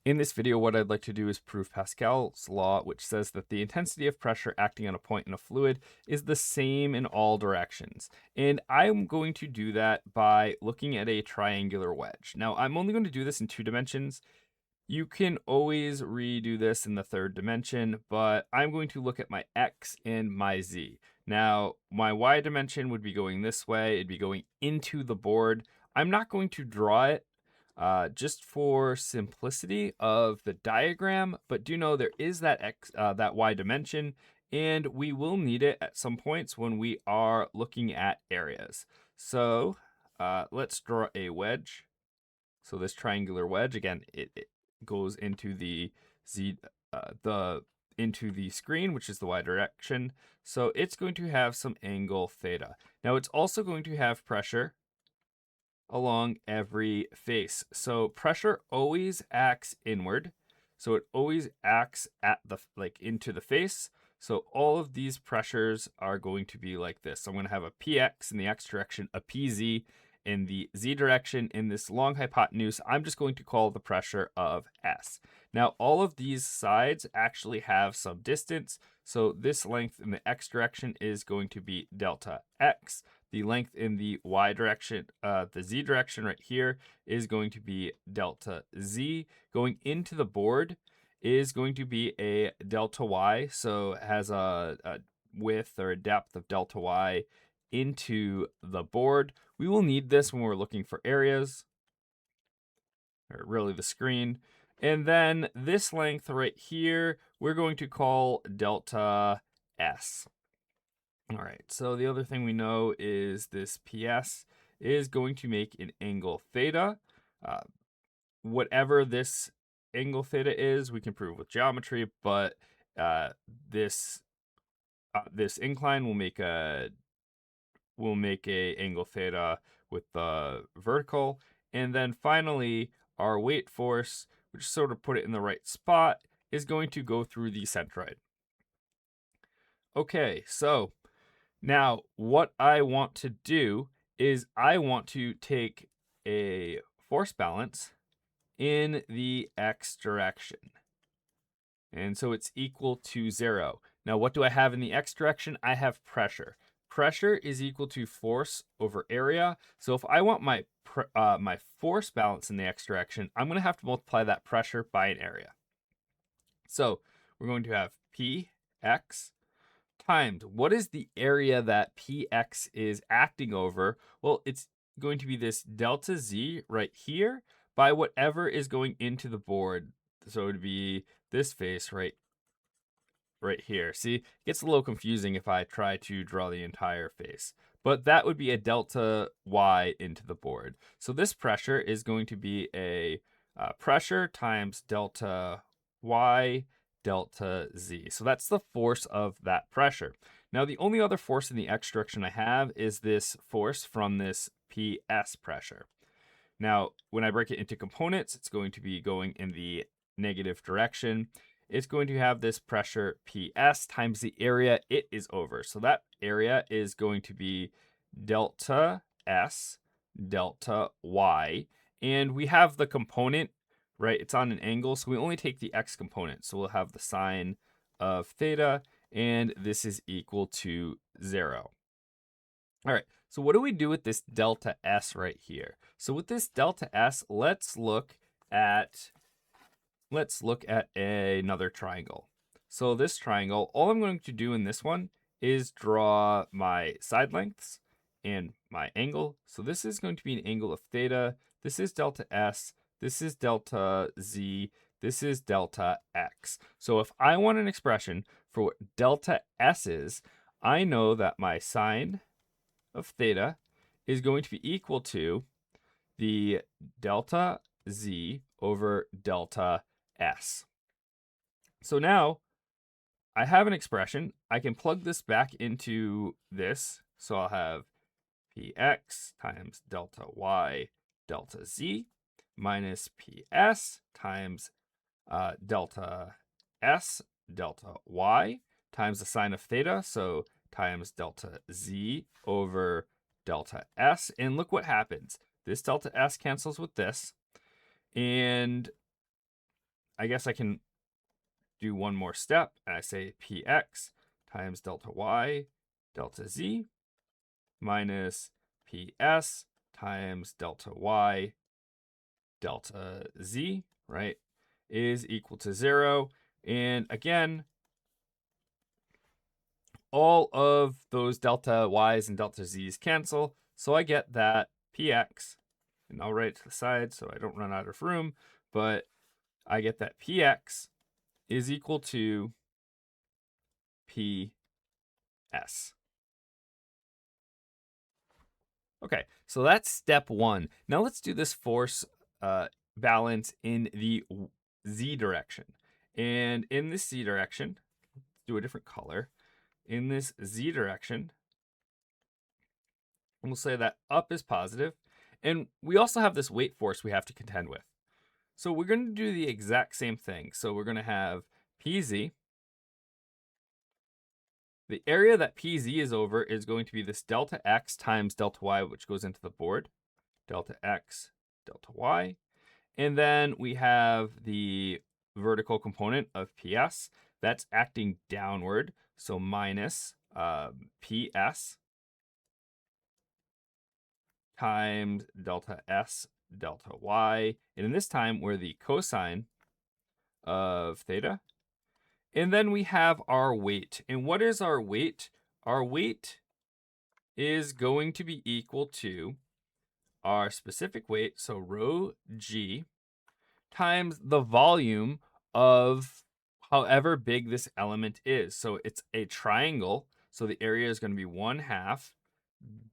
In this video, what I'd like to do is prove Pascal's law, which says that the intensity of pressure acting on a point in a fluid is the same in all directions. And I'm going to do that by looking at a triangular wedge. Now, I'm only going to do this in 2 dimensions. You can always redo this in the 3rd dimension, but I'm going to look at my x and my z. Now, my y dimension would be going this way. It'd be going into the board. I'm not going to draw it just for simplicity of the diagram, but do know there is that y dimension, and we will need it at some points when we are looking at areas. So let's draw a wedge. So this triangular wedge, again, it goes into the into the screen, which is the y direction. So it's going to have some angle theta. Now it's also going to have pressure along every face. So pressure always acts inward. So it always acts at the into the face. So all of these pressures are going to be like this. So I'm going to have a px in the x direction, a pz in the z direction. In this long hypotenuse, I'm just going to call the pressure of S. Now, all of these sides actually have some distance. So this length in the x direction is going to be delta x. The length in the y direction, the z direction right here, is going to be delta z. Going into the board is going to be a delta y. So it has a width or a depth of delta y into the board. We will need this when we're looking for areas, or really the screen. And then this length right here, we're going to call delta S. All right, so the other thing we know is this PS is going to make an angle theta. Whatever this angle theta is, we can prove with geometry, but this incline will make a angle theta with the vertical. And then finally, our weight force, which sort of put it in the right spot, is going to go through the centroid. Okay, so now what I want to do is I want to take a force balance in the x direction. And so it's equal to 0. Now, what do I have in the x direction? I have pressure. Pressure is equal to force over area. So if I want my force balance in the x direction, I'm going to have to multiply that pressure by an area. So we're going to have px times, what is the area that px is acting over? Well, it's going to be this delta z right here by whatever is going into the board. So it would be this face right here. See, it gets a little confusing if I try to draw the entire face, but that would be a delta y into the board. So this pressure is going to be a pressure times delta y delta z. So that's the force of that pressure. Now, the only other force in the x direction I have is this force from this PS pressure. Now, when I break it into components, it's going to be going in the negative direction. It's going to have this pressure PS times the area it is over. So that area is going to be delta S delta Y. And we have the component, right? It's on an angle, so we only take the x component. So we'll have the sine of theta, and this is equal to 0. All right, so what do we do with this delta S right here? So with this delta S, let's look at another triangle. So this triangle, all I'm going to do in this one is draw my side lengths and my angle. So this is going to be an angle of theta. This is delta S. This is delta Z. This is delta X. So if I want an expression for what delta S is, I know that my sine of theta is going to be equal to the delta Z over delta S. So now I have an expression. I can plug this back into this. So I'll have px times delta y delta z minus ps times delta s delta y times the sine of theta. So times delta z over delta s. And look what happens. This delta s cancels with this. And I guess I can do one more step, and I say px times delta y delta z minus ps times delta y delta z, right, is equal to 0. And again, all of those delta y's and delta z's cancel, so I get that px, and I'll write it to the side so I don't run out of room, but I get that px is equal to ps. Okay, so that's step one. Now let's do this force balance in the z direction. And in this z direction, let's do a different color. In this z direction, we'll say that up is positive, and we also have this weight force we have to contend with. So we're going to do the exact same thing. So we're going to have pz. The area that pz is over is going to be this delta x times delta y, which goes into the board. Delta x, delta y. And then we have the vertical component of ps. That's acting downward, so minus ps times delta s delta y. And in this time, we're the cosine of theta. And then we have our weight. And what is our weight? Our weight is going to be equal to our specific weight, so rho g, times the volume of however big this element is. So it's a triangle, so the area is going to be 1/2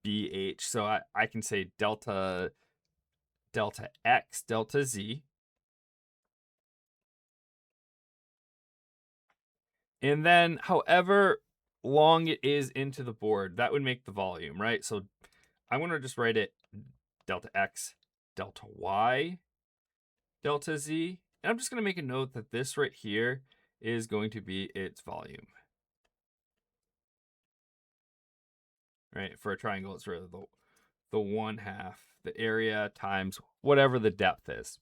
BH. So I can say delta x delta z. And then however long it is into the board, that would make the volume, right? So I'm going to just write it delta x delta y delta z. And I'm just going to make a note that this right here is going to be its volume. Right? For a triangle, it's really the 1/2, the area times whatever the depth is.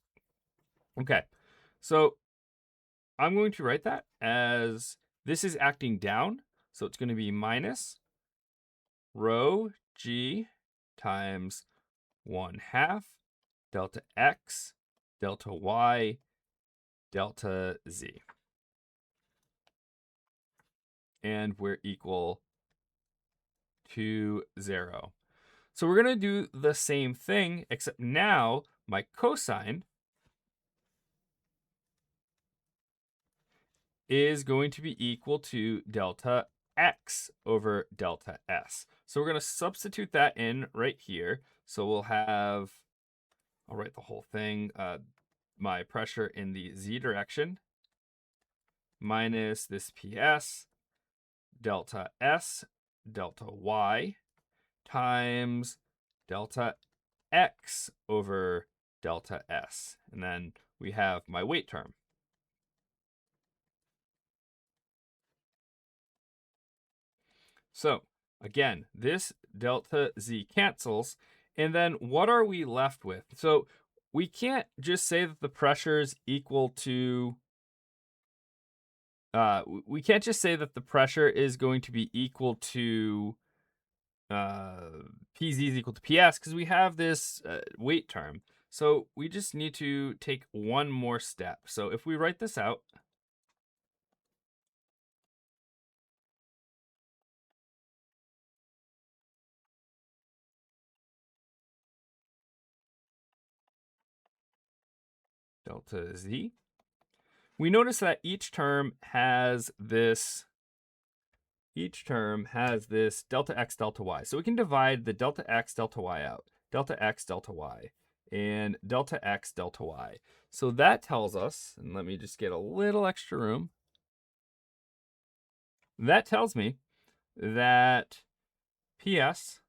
Okay, so I'm going to write that as this is acting down, so it's going to be minus rho g times 1/2 delta x delta y delta z. And we're equal to 0. So we're going to do the same thing, except now my cosine is going to be equal to delta x over delta s. So we're going to substitute that in right here. So we'll have, I'll write the whole thing, my pressure in the z direction minus this ps delta s delta y times delta x over delta s. And then we have my weight term. So again, this delta z cancels. And then what are we left with? So we can't just say that the pressure is equal to, we can't just say that the pressure is going to be equal to pz is equal to ps, because we have this weight term. So we just need to take one more step. So if we write this out, delta z, we notice that each term has this delta x delta y. So we can divide the delta x delta y out. Delta x delta y and delta x delta y. So that tells us, and let me just get a little extra room. That tells me that ps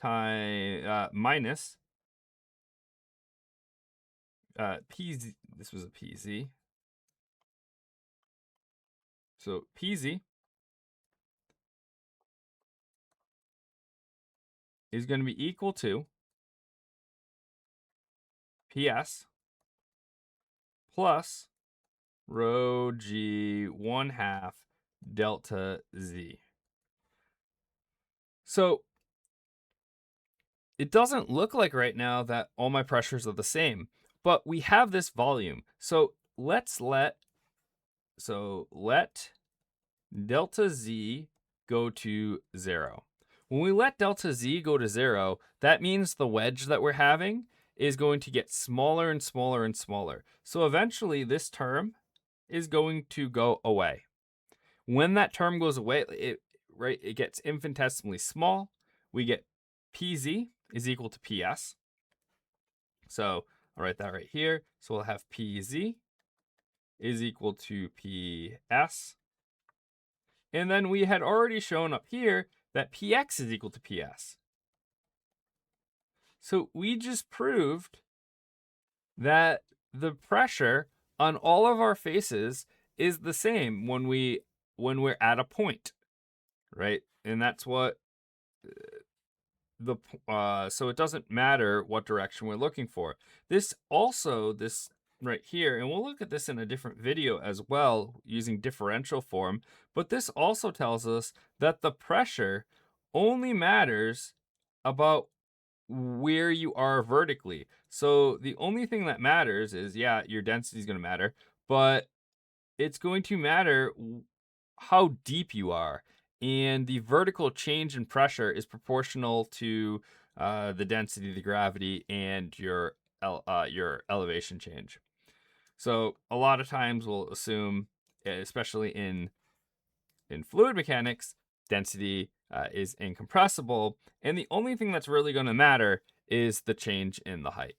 minus pz, this was a pz. So pz is going to be equal to ps plus rho g 1/2 delta z. So it doesn't look like right now that all my pressures are the same, but we have this volume. So let delta z go to 0. When we let delta z go to 0, that means the wedge that we're having is going to get smaller and smaller and smaller. So eventually this term is going to go away. When that term goes away, it gets infinitesimally small. We get pz is equal to ps. So I'll write that right here. So we'll have pz is equal to ps. And then we had already shown up here that px is equal to ps. So we just proved that the pressure on all of our faces is the same when we're at a point, right? And that's what so it doesn't matter what direction we're looking for. This right here, and we'll look at this in a different video as well using differential form, but this also tells us that the pressure only matters about where you are vertically. So the only thing that matters is, yeah, your density is going to matter, but it's going to matter how deep you are. And the vertical change in pressure is proportional to the density, the gravity, and your elevation change. So a lot of times we'll assume, especially in fluid mechanics, density is incompressible, and the only thing that's really going to matter is the change in the height.